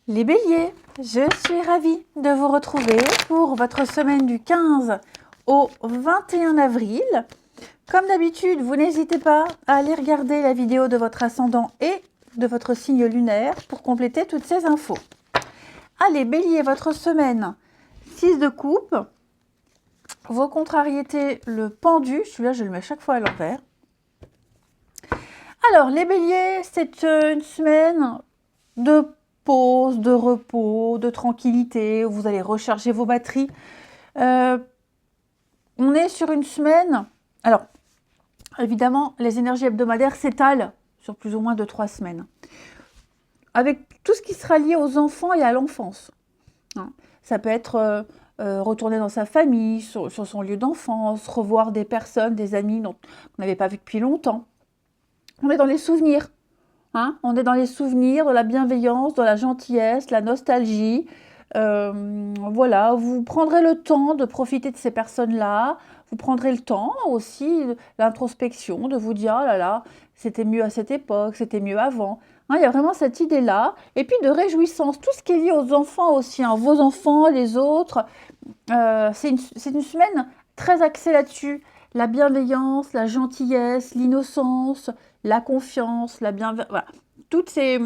Les béliers, je suis ravie de vous retrouver pour votre semaine du 15 au 21 avril. Comme d'habitude, vous n'hésitez pas à aller regarder la vidéo de votre ascendant et de votre signe lunaire pour compléter toutes ces infos. Allez, bélier, votre semaine, 6 de coupe, vos contrariétés, le pendu, celui-là je le mets chaque fois à l'envers. Alors, les béliers, c'est une semaine de pause, de repos, de tranquillité, où vous allez recharger vos batteries. On est sur une semaine, alors évidemment les énergies hebdomadaires s'étalent sur plus ou moins 2-3 semaines, avec tout ce qui sera lié aux enfants et à l'enfance. Ça peut être retourner dans sa famille, sur son lieu d'enfance, revoir des personnes, des amis dont on n'avait pas vu depuis longtemps. On est dans les souvenirs. On est dans les souvenirs, de la bienveillance, de la gentillesse, la nostalgie. Voilà, vous prendrez le temps de profiter de ces personnes-là. Vous prendrez le temps aussi, l'introspection, de vous dire, oh là là, c'était mieux à cette époque, c'était mieux avant. Il y a vraiment cette idée-là. Et puis de réjouissance, tout ce qui est lié aux enfants aussi, vos enfants, les autres. C'est une semaine très axée là-dessus. La bienveillance, la gentillesse, l'innocence, la confiance, la bienveillance, voilà. Toutes ces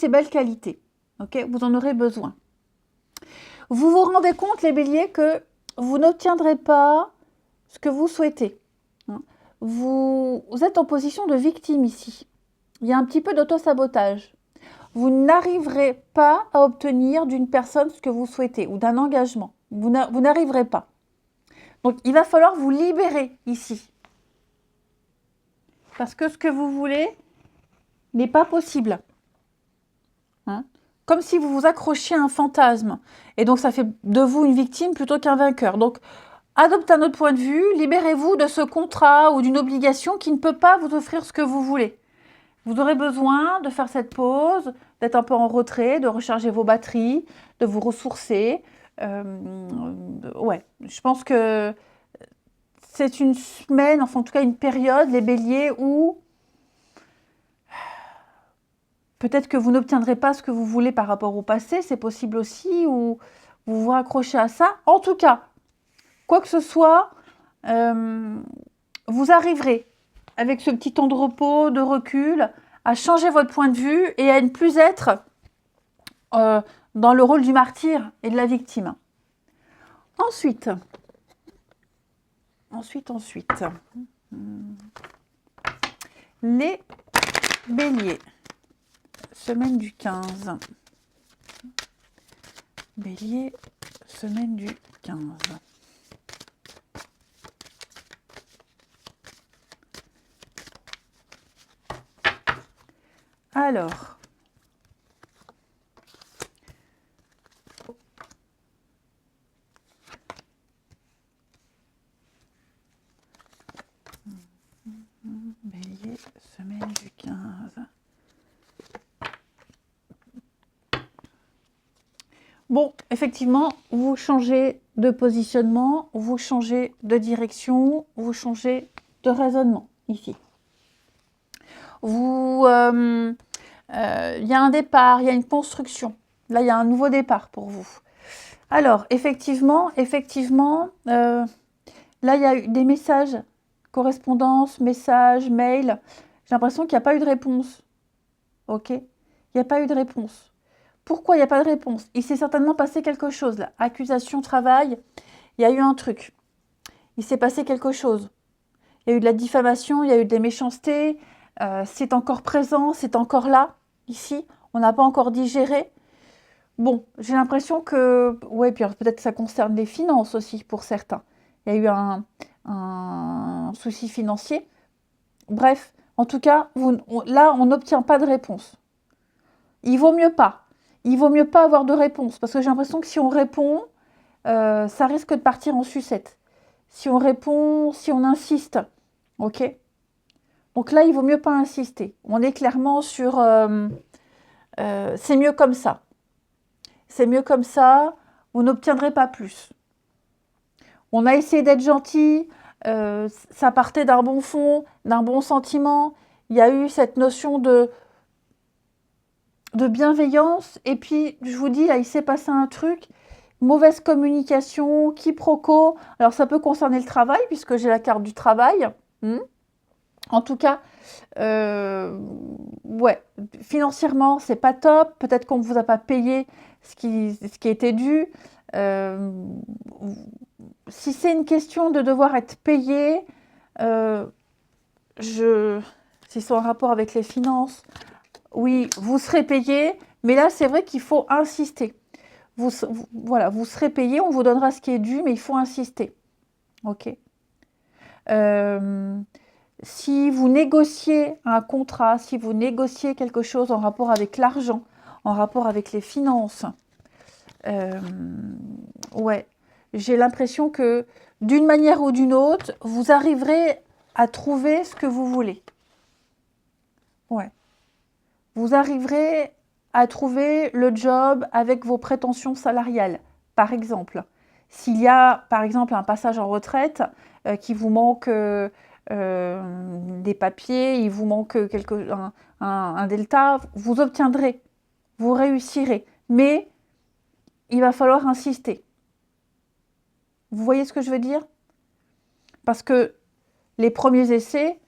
belles qualités. Okay, vous en aurez besoin. Vous vous rendez compte, les béliers, que vous n'obtiendrez pas ce que vous souhaitez. Vous êtes en position de victime ici. Il y a un petit peu d'auto-sabotage. Vous n'arriverez pas à obtenir d'une personne ce que vous souhaitez ou d'un engagement. Vous n'arriverez pas. Donc, il va falloir vous libérer ici. Parce que ce que vous voulez n'est pas possible. Comme si vous vous accrochiez à un fantasme. Et donc, ça fait de vous une victime plutôt qu'un vainqueur. Donc, adoptez un autre point de vue, libérez-vous de ce contrat ou d'une obligation qui ne peut pas vous offrir ce que vous voulez. Vous aurez besoin de faire cette pause, d'être un peu en retrait, de recharger vos batteries, de vous ressourcer. Ouais, je pense que c'est une semaine, enfin en tout cas une période, les béliers, où peut-être que vous n'obtiendrez pas ce que vous voulez par rapport au passé, c'est possible aussi, ou vous vous raccrochez à ça. En tout cas, quoi que ce soit, vous arriverez, avec ce petit temps de repos, de recul, à changer votre point de vue et à ne plus être dans le rôle du martyr et de la victime. Ensuite, les béliers, semaine du 15. Bélier, semaine du 15. Alors, bélier, semaine du 15. Bon, effectivement, vous changez de positionnement, vous changez de direction, vous changez de raisonnement ici. Il y a un départ, il y a une construction. Là, il y a un nouveau départ pour vous. Alors, effectivement, là, il y a eu des messages, correspondance, messages, mails. J'ai l'impression qu'il n'y a pas eu de réponse. Ok? Il n'y a pas eu de réponse. Pourquoi il n'y a pas de réponse? Il s'est certainement passé quelque chose là. Accusation, travail, il y a eu un truc. Il s'est passé quelque chose. Il y a eu de la diffamation, il y a eu des méchancetés. C'est encore présent, c'est encore là, ici. On n'a pas encore digéré. Bon, j'ai l'impression que... Ouais, puis peut-être que ça concerne les finances aussi pour certains. Il y a eu un souci financier. Bref, en tout cas, là, on n'obtient pas de réponse. Il vaut mieux pas. Il vaut mieux pas avoir de réponse. Parce que j'ai l'impression que si on répond, ça risque de partir en sucette. Si on répond, si on insiste. Ok? Donc là, il vaut mieux pas insister. On est clairement sur... c'est mieux comme ça. C'est mieux comme ça. Vous n'obtiendrez pas plus. On a essayé d'être gentil. Ça partait d'un bon fond, d'un bon sentiment. Il y a eu cette notion de de bienveillance. Et puis, je vous dis, là, il s'est passé un truc. Mauvaise communication, quiproquo. Alors, ça peut concerner le travail, puisque j'ai la carte du travail. En tout cas, ouais, financièrement, c'est pas top. Peut-être qu'on ne vous a pas payé ce qui était dû. Si c'est une question de devoir être payé, si c'est en rapport avec les finances, oui, vous serez payé. Mais là, c'est vrai qu'il faut insister. Voilà, vous serez payé, on vous donnera ce qui est dû, mais il faut insister. Ok. Si vous négociez un contrat, si vous négociez quelque chose en rapport avec l'argent, en rapport avec les finances, ouais, j'ai l'impression que d'une manière ou d'une autre, vous arriverez à trouver ce que vous voulez. Ouais. Vous arriverez à trouver le job avec vos prétentions salariales, par exemple. S'il y a, par exemple, un passage en retraite, qui vous manque des papiers, il vous manque un delta, vous obtiendrez, vous réussirez. Mais il va falloir insister. Vous voyez ce que je veux dire? Parce que les premiers essais,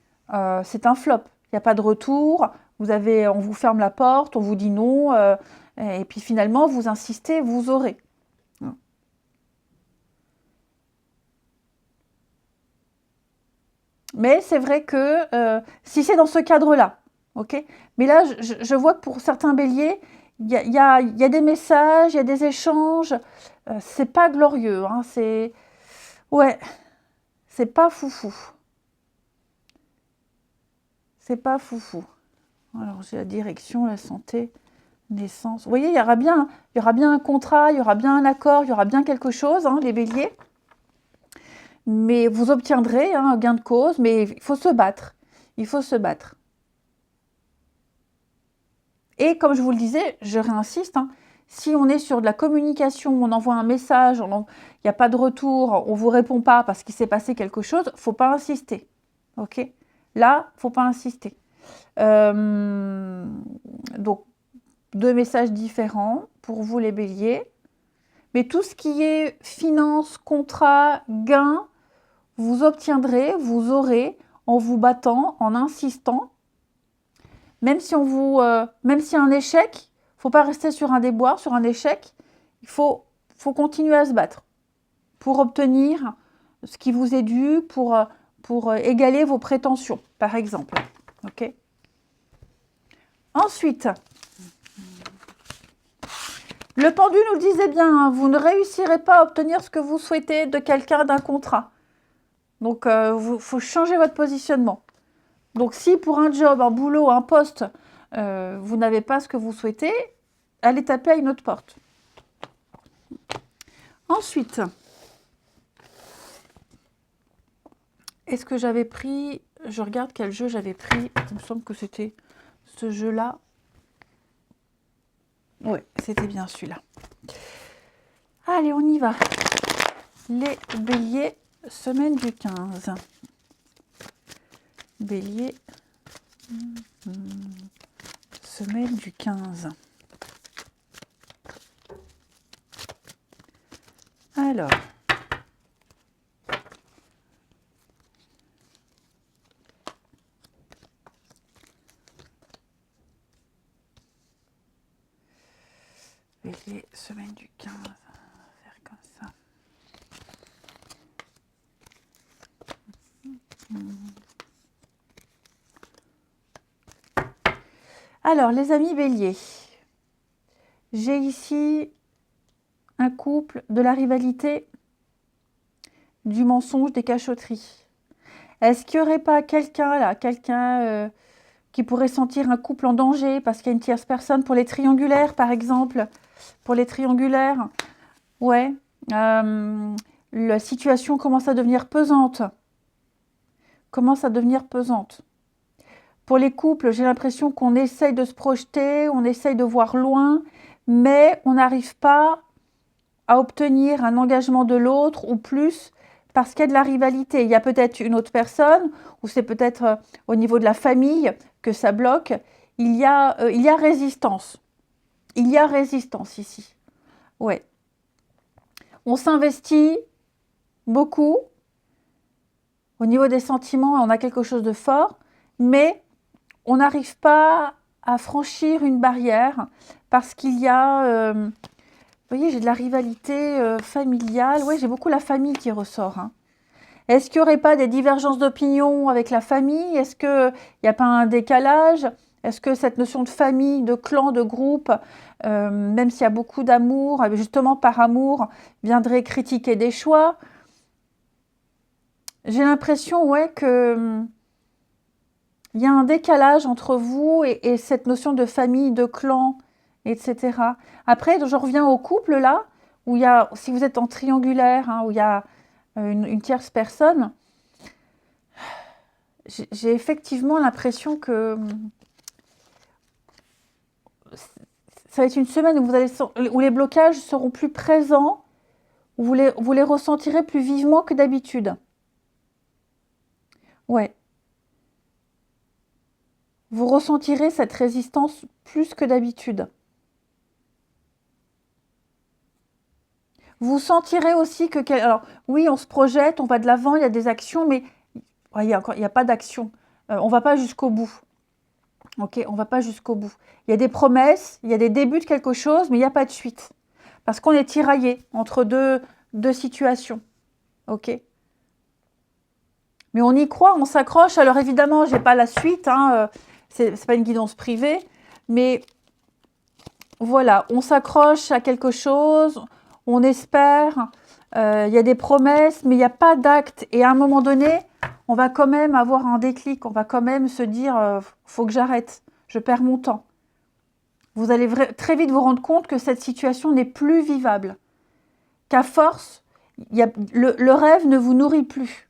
c'est un flop. Il n'y a pas de retour. On vous ferme la porte, on vous dit non. Et puis finalement, vous insistez, vous aurez. Mais c'est vrai que si c'est dans ce cadre-là, ok. Mais là, je vois que pour certains béliers, il y a des messages, il y a des échanges. C'est pas glorieux. Hein, ouais, c'est pas foufou. C'est pas foufou. Alors, j'ai la direction, la santé, naissance. Vous voyez, il y aura bien un contrat, il y aura bien un accord, il y aura bien quelque chose, hein, les béliers. Mais vous obtiendrez un gain de cause, mais il faut se battre. Il faut se battre. Et comme je vous le disais, je réinsiste, hein, si on est sur de la communication, on envoie un message, il n'y a pas de retour, on ne vous répond pas parce qu'il s'est passé quelque chose, il ne faut pas insister. Ok? Là, il ne faut pas insister. Donc, 2 messages différents pour vous les béliers. Mais tout ce qui est finance, contrat, gain, vous obtiendrez, vous aurez en vous battant, en insistant. Même si même s'il y a un échec, il ne faut pas rester sur un déboire, sur un échec. Il faut continuer à se battre pour obtenir ce qui vous est dû, pour égaler vos prétentions, par exemple. Ok? Ensuite, le pendu nous le disait bien, hein, vous ne réussirez pas à obtenir ce que vous souhaitez de quelqu'un, d'un contrat. Donc, il faut changer votre positionnement. Donc, si pour un job, un boulot, un poste, vous n'avez pas ce que vous souhaitez, allez taper à une autre porte. Ensuite, est-ce que j'avais pris... Je regarde quel jeu j'avais pris. Il me semble que c'était ce jeu-là. Oui, c'était bien celui-là. Allez, on y va. Les béliers, semaine du 15. Bélier, semaine du 15. Alors, bélier, semaine du 15. On va faire comme ça. Alors, les amis béliers, j'ai ici un couple, de la rivalité, du mensonge, des cachotteries. Est-ce qu'il n'y aurait pas quelqu'un là, qui pourrait sentir un couple en danger parce qu'il y a une tierce personne, pour les triangulaires par exemple, pour les triangulaires, ouais, la situation commence à devenir pesante, Pour les couples, j'ai l'impression qu'on essaye de se projeter, on essaye de voir loin, mais on n'arrive pas à obtenir un engagement de l'autre ou plus parce qu'il y a de la rivalité. Il y a peut-être une autre personne, ou c'est peut-être au niveau de la famille que ça bloque. Il y a résistance. Il y a résistance ici. Ouais. On s'investit beaucoup. Au niveau des sentiments, on a quelque chose de fort, mais on n'arrive pas à franchir une barrière parce qu'il y a, vous voyez, j'ai de la rivalité familiale. Ouais, j'ai beaucoup la famille qui ressort, hein. Est-ce qu'il n'y aurait pas des divergences d'opinion avec la famille? Est-ce qu'il n'y a pas un décalage? Est-ce que cette notion de famille, de clan, de groupe, même s'il y a beaucoup d'amour, justement par amour, viendrait critiquer des choix? J'ai l'impression, ouais, que il y a un décalage entre vous et cette notion de famille, de clan, etc. Après, je reviens au couple là, où il y a, si vous êtes en triangulaire, hein, où il y a une tierce personne, j'ai effectivement l'impression que ça va être une semaine où, où les blocages seront plus présents, où vous les ressentirez plus vivement que d'habitude. Ouais. Vous ressentirez cette résistance plus que d'habitude. Vous sentirez aussi que... Alors, oui, on se projette, on va de l'avant, il y a des actions, mais il n'y a pas d'action. On ne va pas jusqu'au bout. Ok, on ne va pas jusqu'au bout. Il y a des promesses, il y a des débuts de quelque chose, mais il n'y a pas de suite. Parce qu'on est tiraillé entre deux situations. Ok. Mais on y croit, on s'accroche. Alors évidemment, je n'ai pas la suite, hein, c'est pas une guidance privée, mais voilà, on s'accroche à quelque chose, on espère, il y a des promesses, mais il n'y a pas d'acte. Et à un moment donné, on va quand même avoir un déclic, on va quand même se dire, faut que j'arrête, je perds mon temps. Vous allez très vite vous rendre compte que cette situation n'est plus vivable, qu'à force, le rêve ne vous nourrit plus,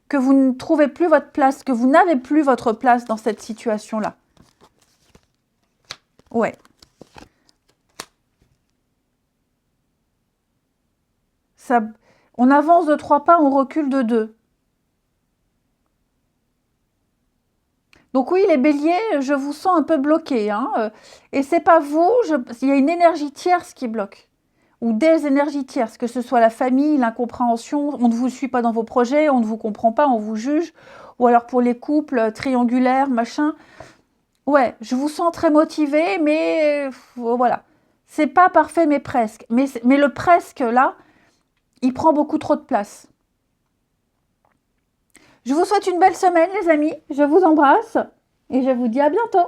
que vous ne trouvez plus votre place, que vous n'avez plus votre place dans cette situation-là. Ouais. Ça, on avance de 3 pas, on recule de 2. Donc oui, les béliers, je vous sens un peu bloqués, hein, et c'est pas vous, il y a une énergie tierce qui bloque, ou des énergies tierces, que ce soit la famille, l'incompréhension, on ne vous suit pas dans vos projets, on ne vous comprend pas, on vous juge, ou alors pour les couples triangulaires, machin. Ouais, je vous sens très motivé, mais voilà. C'est pas parfait, mais presque. Mais le presque, là, il prend beaucoup trop de place. Je vous souhaite une belle semaine, les amis. Je vous embrasse et je vous dis à bientôt.